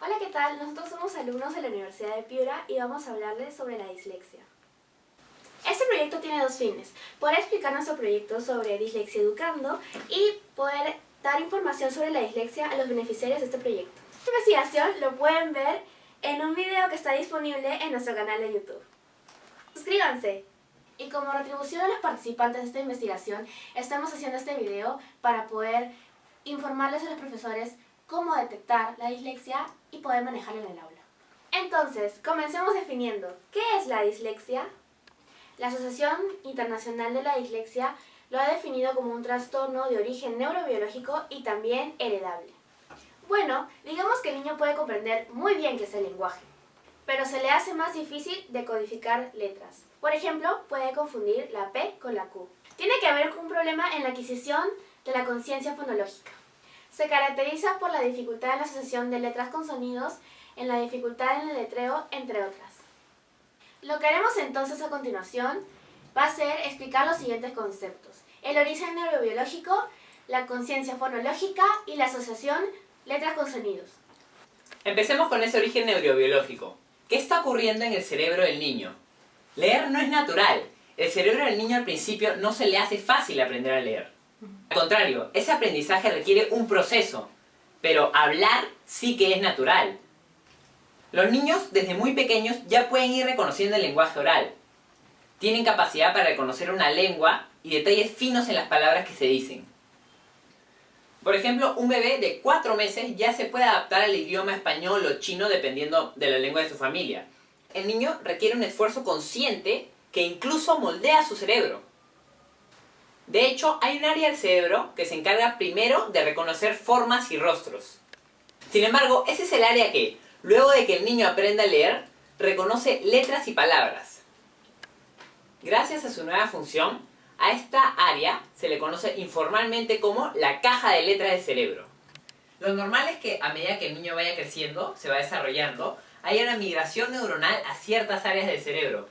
Hola, ¿qué tal? Nosotros somos alumnos de la Universidad de Piura y vamos a hablarles sobre la dislexia. Este proyecto tiene dos fines: poder explicar nuestro proyecto sobre Dislexia Educando y poder dar información sobre la dislexia a los beneficiarios de este proyecto. Esta investigación lo pueden ver en un video que está disponible en nuestro canal de YouTube. ¡Suscríbanse! Y como retribución a los participantes de esta investigación, estamos haciendo este video para poder informarles a los profesores cómo detectar la dislexia y poder manejarla en el aula. Entonces, comencemos definiendo ¿qué es la dislexia? La Asociación Internacional de la Dislexia lo ha definido como un trastorno de origen neurobiológico y también heredable. Bueno, digamos que el niño puede comprender muy bien qué es el lenguaje, pero se le hace más difícil decodificar letras. Por ejemplo, puede confundir la P con la Q. Tiene que haber un problema en la adquisición de la conciencia fonológica. Se caracteriza por la dificultad en la asociación de letras con sonidos, en la dificultad en el letreo, entre otras. Lo que haremos entonces a continuación va a ser explicar los siguientes conceptos: el origen neurobiológico, la conciencia fonológica y la asociación letras con sonidos. Empecemos con ese origen neurobiológico. ¿Qué está ocurriendo en el cerebro del niño? Leer no es natural. El cerebro del niño al principio no se le hace fácil aprender a leer. Al contrario, ese aprendizaje requiere un proceso, pero hablar sí que es natural. Los niños desde muy pequeños ya pueden ir reconociendo el lenguaje oral. Tienen capacidad para reconocer una lengua y detalles finos en las palabras que se dicen. Por ejemplo, un bebé de 4 meses ya se puede adaptar al idioma español o chino dependiendo de la lengua de su familia. El niño requiere un esfuerzo consciente que incluso moldea su cerebro. De hecho, hay un área del cerebro que se encarga primero de reconocer formas y rostros. Sin embargo, ese es el área que, luego de que el niño aprenda a leer, reconoce letras y palabras. Gracias a su nueva función, a esta área se le conoce informalmente como la caja de letras del cerebro. Lo normal es que a medida que el niño vaya creciendo, se va desarrollando, haya una migración neuronal a ciertas áreas del cerebro.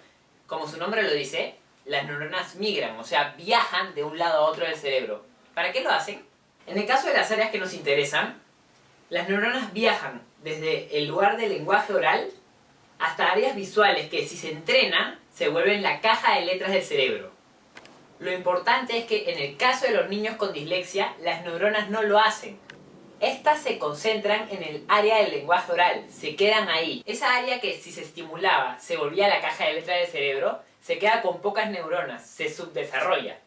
Como su nombre lo dice, las neuronas migran, o sea, viajan de un lado a otro del cerebro. ¿Para qué lo hacen? En el caso de las áreas que nos interesan, las neuronas viajan desde el lugar del lenguaje oral hasta áreas visuales que, si se entrenan, se vuelven la caja de letras del cerebro. Lo importante es que en el caso de los niños con dislexia, las neuronas no lo hacen. Estas se concentran en el área del lenguaje oral, se quedan ahí. Esa área que, si se estimulaba, se volvía la caja de letras del cerebro, se queda con pocas neuronas, se subdesarrolla.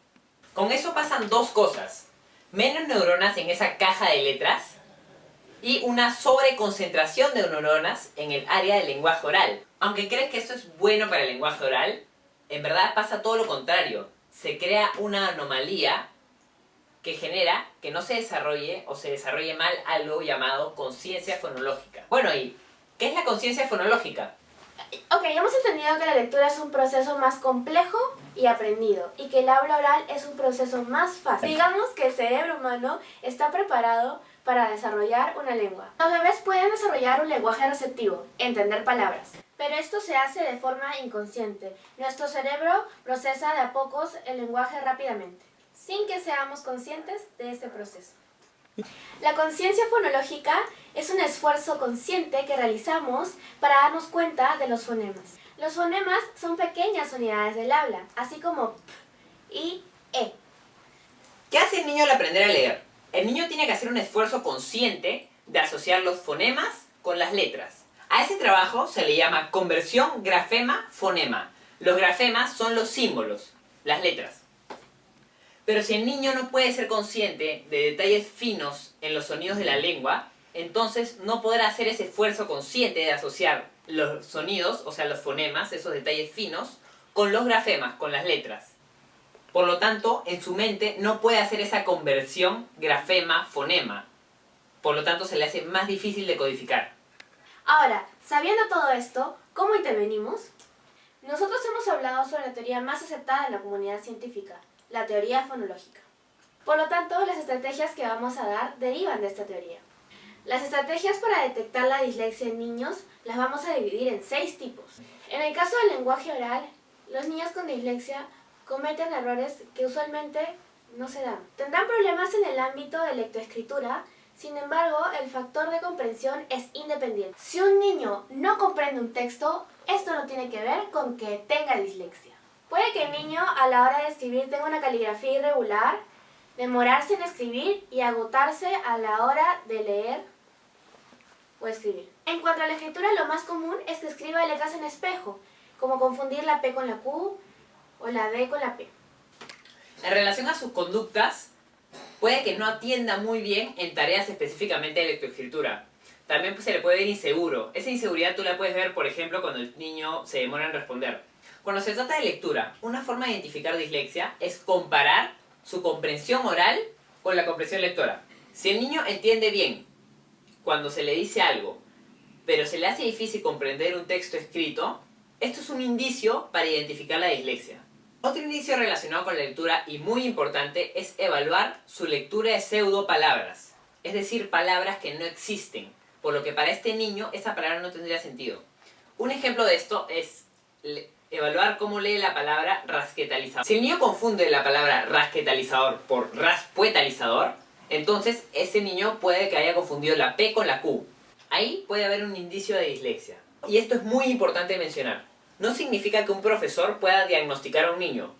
Con eso pasan dos cosas: menos neuronas en esa caja de letras y una sobreconcentración de neuronas en el área del lenguaje oral. Aunque crees que esto es bueno para el lenguaje oral, en verdad pasa todo lo contrario. Se crea una anomalía que genera que no se desarrolle o se desarrolle mal algo llamado conciencia fonológica. Bueno, ¿y qué es la conciencia fonológica? Ok, hemos entendido que la lectura es un proceso más complejo y aprendido, y que el habla oral es un proceso más fácil. Digamos que el cerebro humano está preparado para desarrollar una lengua. Los bebés pueden desarrollar un lenguaje receptivo, entender palabras, pero esto se hace de forma inconsciente. Nuestro cerebro procesa de a pocos el lenguaje rápidamente, sin que seamos conscientes de este proceso. La conciencia fonológica es un esfuerzo consciente que realizamos para darnos cuenta de los fonemas. Los fonemas son pequeñas unidades del habla, así como p y e. ¿Qué hace el niño al aprender a leer? El niño tiene que hacer un esfuerzo consciente de asociar los fonemas con las letras. A ese trabajo se le llama conversión grafema-fonema. Los grafemas son los símbolos, las letras. Pero si el niño no puede ser consciente de detalles finos en los sonidos de la lengua, entonces no podrá hacer ese esfuerzo consciente de asociar los sonidos, o sea, los fonemas, esos detalles finos, con los grafemas, con las letras. Por lo tanto, en su mente no puede hacer esa conversión grafema-fonema. Por lo tanto, se le hace más difícil de codificar. Ahora, sabiendo todo esto, ¿cómo intervenimos? Nosotros hemos hablado sobre la teoría más aceptada en la comunidad científica, la teoría fonológica. Por lo tanto, las estrategias que vamos a dar derivan de esta teoría. Las estrategias para detectar la dislexia en niños las vamos a dividir en 6 tipos. En el caso del lenguaje oral, los niños con dislexia cometen errores que usualmente no se dan. Tendrán problemas en el ámbito de lectoescritura Sin embargo, el factor de comprensión es independiente. Si un niño no comprende un texto, esto no tiene que ver con que tenga dislexia. Puede que el niño a la hora de escribir tenga una caligrafía irregular, demorarse en escribir y agotarse a la hora de leer o escribir. En cuanto a la escritura, lo más común es que escriba letras en espejo, como confundir la P con la Q o la D con la P. En relación a sus conductas, puede que no atienda muy bien en tareas específicamente de lectoescritura. También se le puede ver inseguro. Esa inseguridad tú la puedes ver, por ejemplo, cuando el niño se demora en responder. Cuando se trata de lectura, una forma de identificar dislexia es comparar su comprensión oral con la comprensión lectora. Si el niño entiende bien cuando se le dice algo, pero se le hace difícil comprender un texto escrito, esto es un indicio para identificar la dislexia. Otro indicio relacionado con la lectura y muy importante es evaluar su lectura de pseudopalabras, es decir, palabras que no existen, por lo que para este niño esa palabra no tendría sentido. Un ejemplo de esto es evaluar cómo lee la palabra rasquetalizador. Si el niño confunde la palabra rasquetalizador por raspuetalizador, entonces ese niño puede que haya confundido la P con la Q. Ahí puede haber un indicio de dislexia. Y esto es muy importante mencionar. No significa que un profesor pueda diagnosticar a un niño.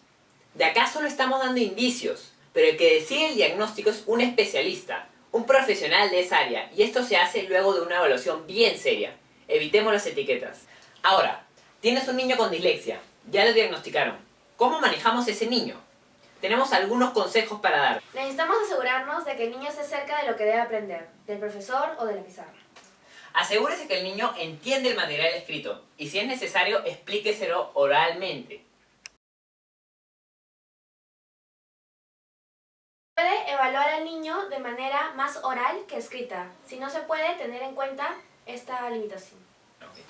De acá solo estamos dando indicios, pero el que decide el diagnóstico es un especialista, un profesional de esa área, y esto se hace luego de una evaluación bien seria. Evitemos las etiquetas. Ahora, tienes un niño con dislexia, ya lo diagnosticaron. ¿Cómo manejamos ese niño? Tenemos algunos consejos para dar. Necesitamos asegurarnos de que el niño esté cerca de lo que debe aprender, del profesor o de la pizarra. Asegúrese que el niño entiende el material escrito y si es necesario, explíqueselo oralmente. Puede evaluar al niño de manera más oral que escrita. Si no se puede, tener en cuenta esta limitación. Okay.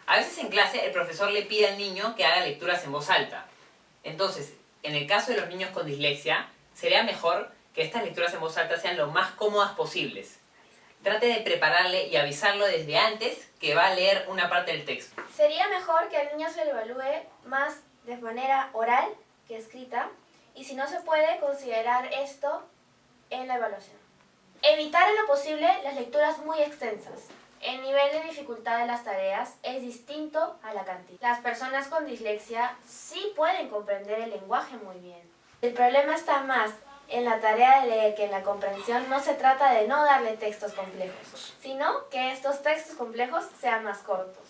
A veces en clase el profesor le pide al niño que haga lecturas en voz alta. Entonces, en el caso de los niños con dislexia, sería mejor que estas lecturas en voz alta sean lo más cómodas posibles. Trate de prepararle y avisarlo desde antes que va a leer una parte del texto. Sería mejor que al niño se le evalúe más de manera oral que escrita y si no se puede, considerar esto en la evaluación. Evitar en lo posible las lecturas muy extensas. El nivel de dificultad de las tareas es distinto a la cantidad. Las personas con dislexia sí pueden comprender el lenguaje muy bien. El problema está más en la tarea de leer que en la comprensión. No se trata de no darle textos complejos, sino que estos textos complejos sean más cortos.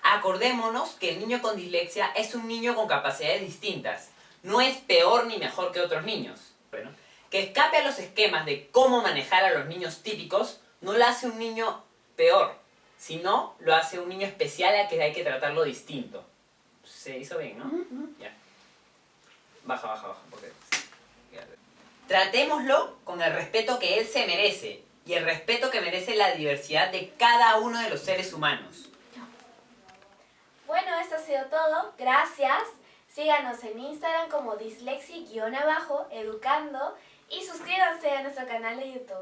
Acordémonos que el niño con dislexia es un niño con capacidades distintas. No es peor ni mejor que otros niños. Bueno, que escape a los esquemas de cómo manejar a los niños típicos no lo hace un niño peor, sino lo hace un niño especial al que hay que tratarlo distinto. Se hizo bien, ¿no? Ya. Baja, porque... Tratémoslo con el respeto que él se merece y el respeto que merece la diversidad de cada uno de los seres humanos. Bueno, esto ha sido todo. Gracias. Síganos en Instagram como dislexi_educando y suscríbanse a nuestro canal de YouTube.